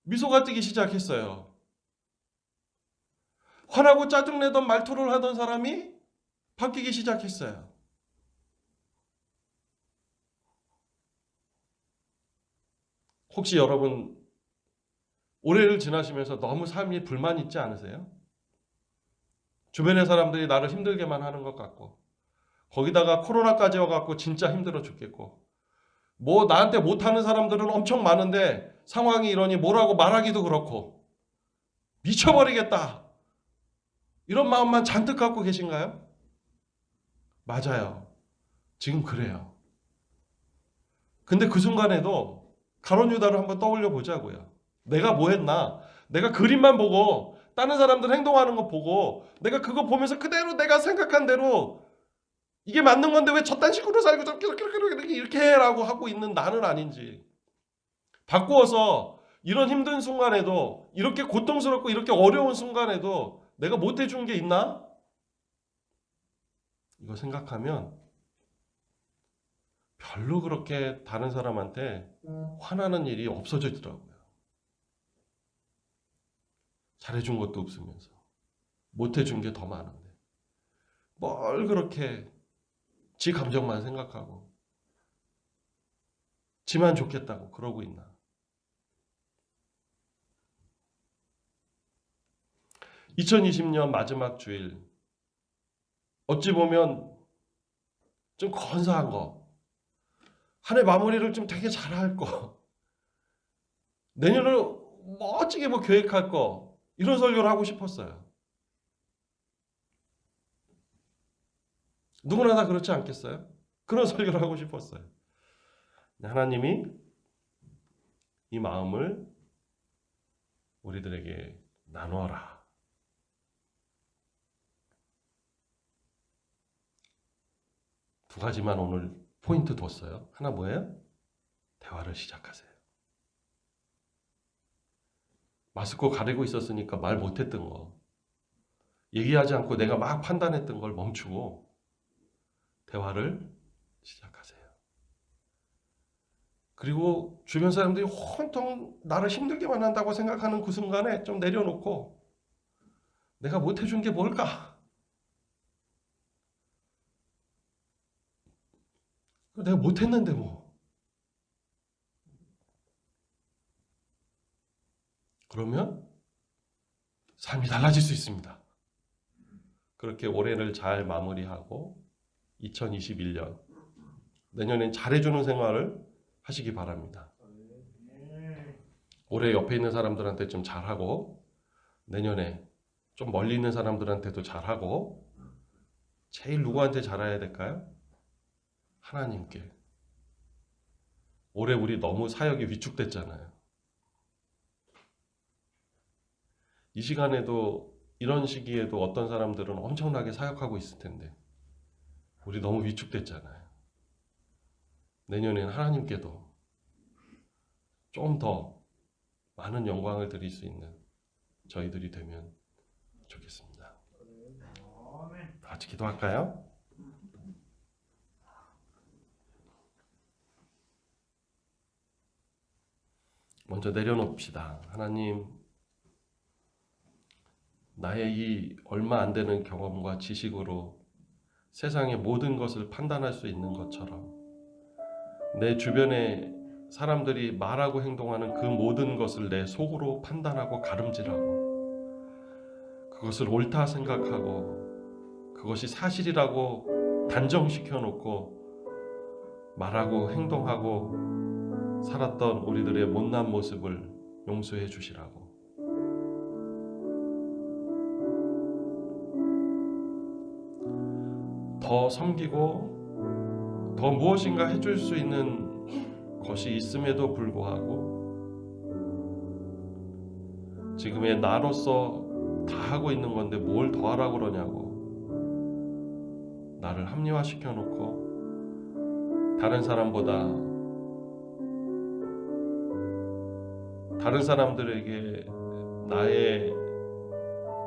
미소가 뜨기 시작했어요. 화나고 짜증내던 말투를 하던 사람이 바뀌기 시작했어요. 혹시 여러분 올해를 지나시면서 너무 삶이 불만 있지 않으세요? 주변의 사람들이 나를 힘들게만 하는 것 같고 거기다가 코로나까지 와갖고 진짜 힘들어 죽겠고 뭐 나한테 못하는 사람들은 엄청 많은데 상황이 이러니 뭐라고 말하기도 그렇고 미쳐버리겠다 이런 마음만 잔뜩 갖고 계신가요? 맞아요. 지금 그래요. 근데 그 순간에도 가룟 유다를 한번 떠올려 보자고요. 내가 뭐 했나? 내가 그림만 보고 다른 사람들 행동하는 거 보고 내가 그거 보면서 그대로 내가 생각한 대로 이게 맞는 건데 왜 저딴 식으로 살고 이렇게 해라고 하고 있는 나는 아닌지, 바꾸어서 이런 힘든 순간에도, 이렇게 고통스럽고 이렇게 어려운 순간에도 내가 못해준 게 있나? 이거 생각하면 별로 그렇게 다른 사람한테 화나는 일이 없어지더라고요. 잘해준 것도 없으면서 못해준 게 더 많은데 뭘 그렇게 지 감정만 생각하고 지만 좋겠다고 그러고 있나. 2020년 마지막 주일, 어찌 보면 좀 건사한 거, 한 해 마무리를 좀 되게 잘할 거, 내년을 멋지게 뭐 계획할 거, 이런 설교를 하고 싶었어요. 누구나 다 그렇지 않겠어요? 그런 설교를 하고 싶었어요. 하나님이 이 마음을 우리들에게 나누어라. 두 가지만 오늘 포인트 뒀어요. 하나 뭐예요? 대화를 시작하세요. 마스크 가리고 있었으니까 말 못했던 거, 얘기하지 않고 내가 막 판단했던 걸 멈추고 대화를 시작하세요. 그리고 주변 사람들이 온통 나를 힘들게만 한다고 생각하는 그 순간에 좀 내려놓고 내가 못해준 게 뭘까? 내가 못했는데 뭐. 그러면 삶이 달라질 수 있습니다. 그렇게 올해를 잘 마무리하고 2021년 내년엔 잘해주는 생활을 하시기 바랍니다. 올해 옆에 있는 사람들한테 좀 잘하고 내년에 좀 멀리 있는 사람들한테도 잘하고, 제일 누구한테 잘해야 될까요? 하나님께. 올해 우리 너무 사역이 위축됐잖아요. 이 시간에도, 이런 시기에도 어떤 사람들은 엄청나게 사역하고 있을 텐데 우리 너무 위축됐잖아요. 내년엔 하나님께도 좀 더 많은 영광을 드릴 수 있는 저희들이 되면 좋겠습니다. 같이 기도할까요? 먼저 내려놓읍시다. 하나님, 나의 이 얼마 안 되는 경험과 지식으로 세상의 모든 것을 판단할 수 있는 것처럼 내 주변에 사람들이 말하고 행동하는 그 모든 것을 내 속으로 판단하고 가름질하고 그것을 옳다 생각하고 그것이 사실이라고 단정시켜 놓고 말하고 행동하고 살았던 우리들의 못난 모습을 용서해 주시라고. 더 섬기고 더 무엇인가 해줄 수 있는 것이 있음에도 불구하고 지금의 나로서 다 하고 있는 건데 뭘 더 하라고 그러냐고 나를 합리화시켜 놓고 다른 사람보다, 다른 사람들에게 나의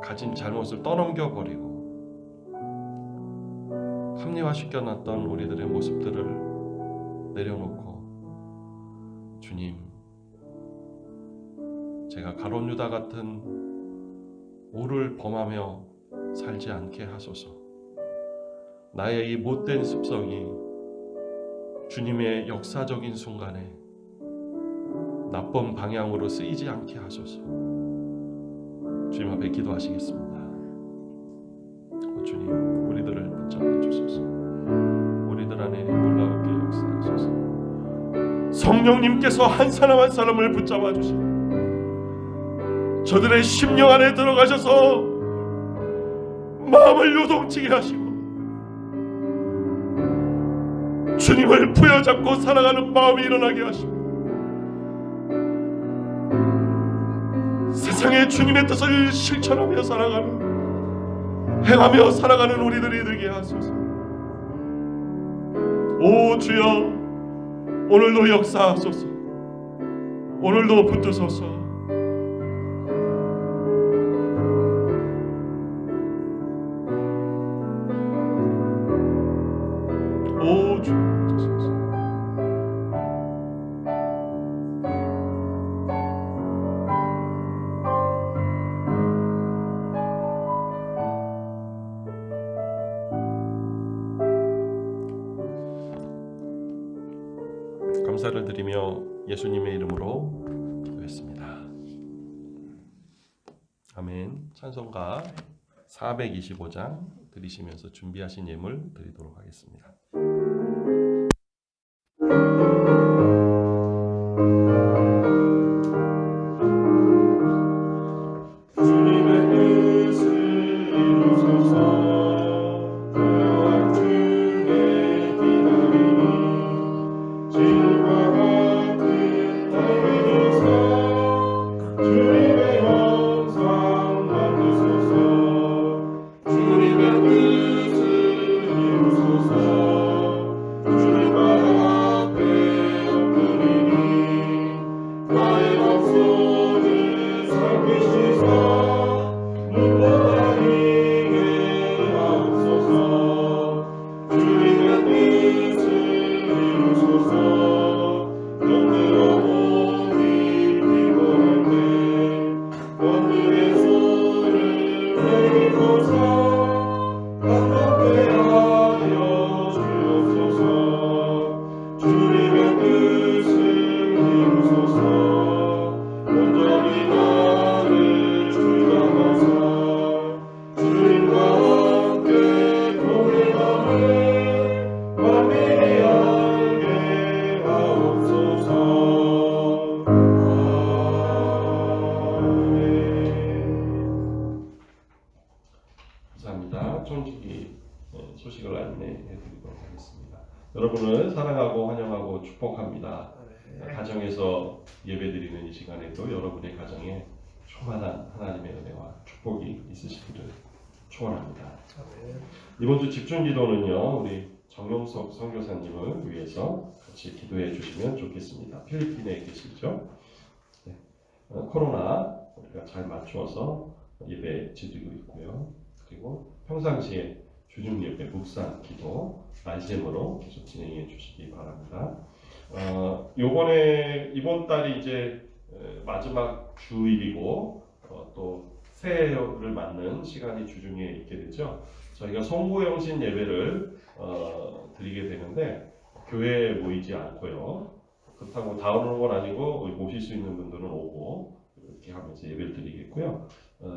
가진 잘못을 떠넘겨 버리고 합리화시켜 놨던 우리들의 모습들을 내려놓고, 주님, 제가 가룟 유다 같은 오를 범하며 살지 않게 하소서. 나의 이 못된 습성이 주님의 역사적인 순간에 나쁜 방향으로 쓰이지 않게 하소서. 주님 앞에 기도하시겠습니다. 주님, 우리들을 붙잡아 주소서. 우리들 안에 놀라우게 역사하소서. 성령님께서 한 사람 한 사람을 붙잡아 주시고 저들의 심령 안에 들어가셔서 마음을 요동치게 하시고 주님을 부여잡고 살아가는 마음이 일어나게 하시고 세상에 주님의 뜻을 실천하며 행하며 살아가는 우리들이 되게 하소서. 오 주여, 오늘도 역사하소서. 오늘도 붙드소서. 오 주 붙드소서. 감사를 드리며 예수님의 이름으로 기도했습니다. 아멘. 찬송가 425장 드리시면서 준비하신 예물 드리도록 하겠습니다. 소식을 안내해드리도록 하겠습니다. 여러분을 사랑하고 환영하고 축복합니다. 가정에서 예배드리는 이 시간에도 여러분의 가정에 충만한 하나님의 은혜와 축복이 있으시기를 축원합니다. 이번 주 집중기도는요, 우리 정용석 선교사님을 위해서 같이 기도해 주시면 좋겠습니다. 필리핀에 계시죠? 네. 코로나 우리가 잘 맞추어서 예배 드리고 있고요. 그리고 평상시에 주중 예배, 묵상, 기도, 말씀으로 계속 진행해 주시기 바랍니다. 이번 달이 이제 마지막 주일이고 또 새해를 맞는 시간이 주중에 있게 되죠. 저희가 송구영신 예배를 드리게 되는데 교회에 모이지 않고요. 그렇다고 다 오는 건 아니고 모실 수 있는 분들은 오고 이렇게 하면서 예배를 드리겠고요.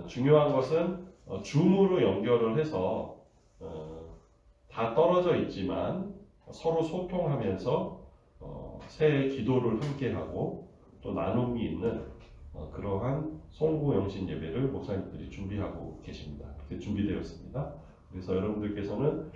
중요한 것은 줌으로 연결을 해서 다 떨어져 있지만 서로 소통하면서 새해 기도를 함께하고 또 나눔이 있는 그러한 송구영신 예배를 목사님들이 준비하고 계십니다. 그렇게 준비되었습니다. 그래서 여러분들께서는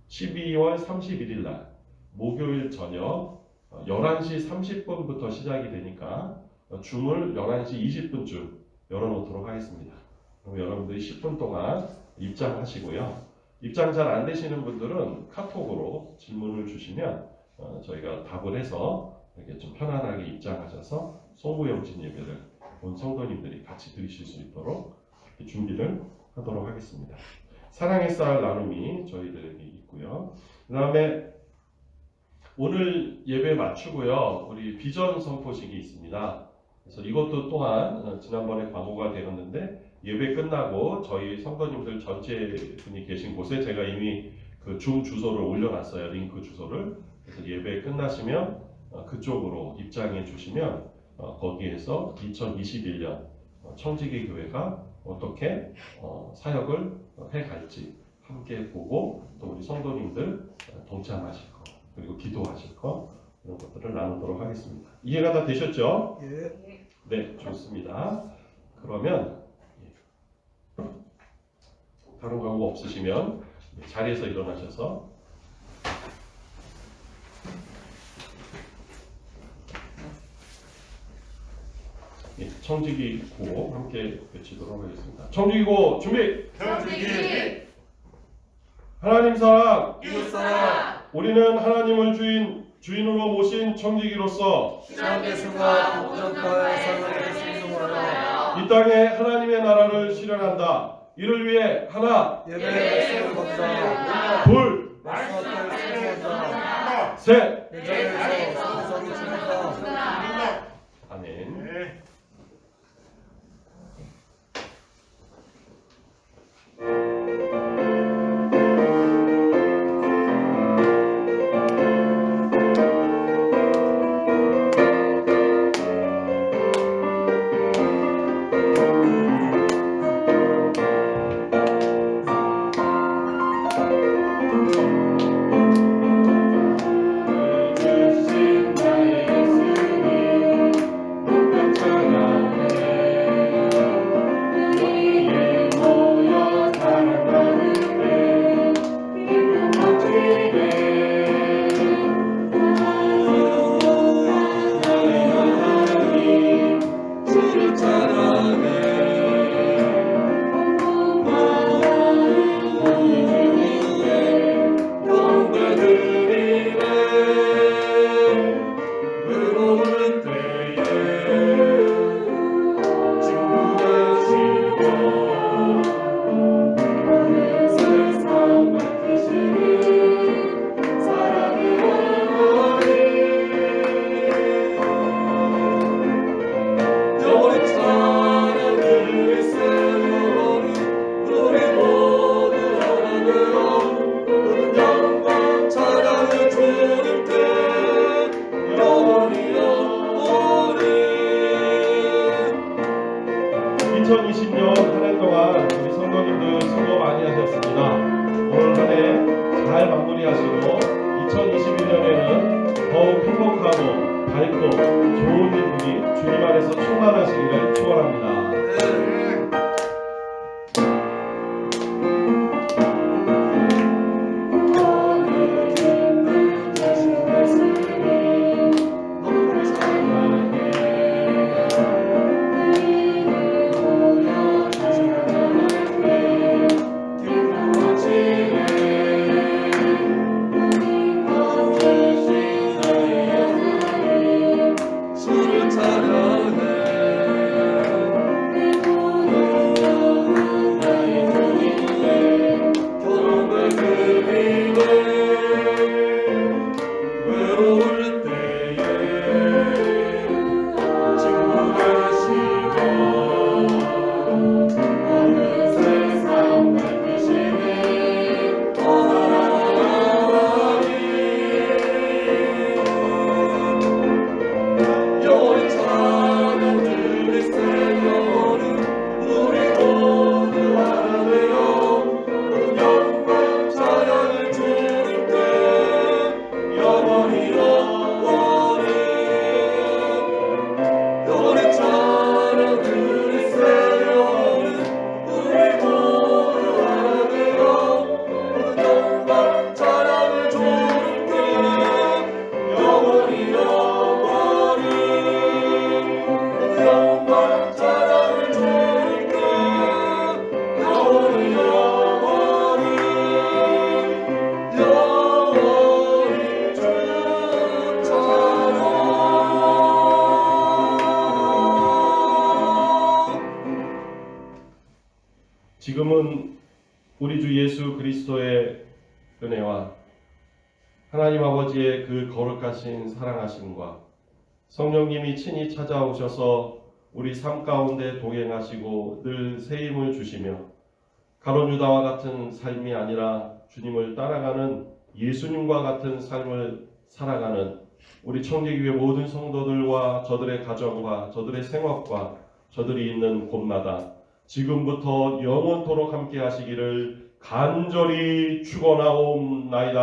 12월 31일 날 목요일 저녁 11시 30분부터 시작이 되니까 줌을 11시 20분쯤 열어놓도록 하겠습니다. 그럼 여러분들이 10분 동안 입장하시고요. 입장 잘 안 되시는 분들은 카톡으로 질문을 주시면 저희가 답을 해서 이렇게 좀 편안하게 입장하셔서 송구영신 예배를 본 성도님들이 같이 드리실 수 있도록 이렇게 준비를 하도록 하겠습니다. 사랑의 쌀 나눔이 저희들에게 있고요. 그 다음에 오늘 예배 마치고요. 우리 비전 선포식이 있습니다. 그래서 이것도 또한 지난번에 광고가 되었는데 예배 끝나고 저희 성도님들 전체 분이 계신 곳에 제가 이미 그 줌 주소를 올려놨어요. 링크 주소를. 그래서 예배 끝나시면 그쪽으로 입장해 주시면 거기에서 2021년 청지기 교회가 어떻게 사역을 해갈지 함께 보고 또 우리 성도님들 동참하실 거 그리고 기도하실 거 이런 것들을 나누도록 하겠습니다. 이해가 다 되셨죠? 예. 네, 좋습니다. 그러면 다른 광고 없으시면 자리에서 일어나셔서 청지기 구호 함께 외치도록 하겠습니다. 청지기 구호 준비! 청지기 하나님 사랑! 이웃 사랑 우리는 하나님을 주인으로 모신 청지기로서 신앙의 순간 온전과의 삶을 순종하여 이 땅에 하나님의 나라를 실현한다. 이를 위해 하나, 예배 말씀을 건다 둘, 말씀 앞에 순종한다 셋! 내 자리에서 성성이 지낸다 아멘. 잘 마무리하시고 2021년에는 더욱 행복하고 밝고 좋은 일들이 주님 안에서 충만하시기를 축원합니다. 지금은 우리 주 예수 그리스도의 은혜와 하나님 아버지의 그 거룩하신 사랑하심과 성령님이 친히 찾아오셔서 우리 삶 가운데 동행하시고 늘 새 힘을 주시며 가룟 유다와 같은 삶이 아니라 주님을 따라가는 예수님과 같은 삶을 살아가는 우리 청계교회 모든 성도들과 저들의 가정과 저들의 생업과 저들이 있는 곳마다 지금부터 영원토록 함께 하시기를 간절히 축원하옵나이다.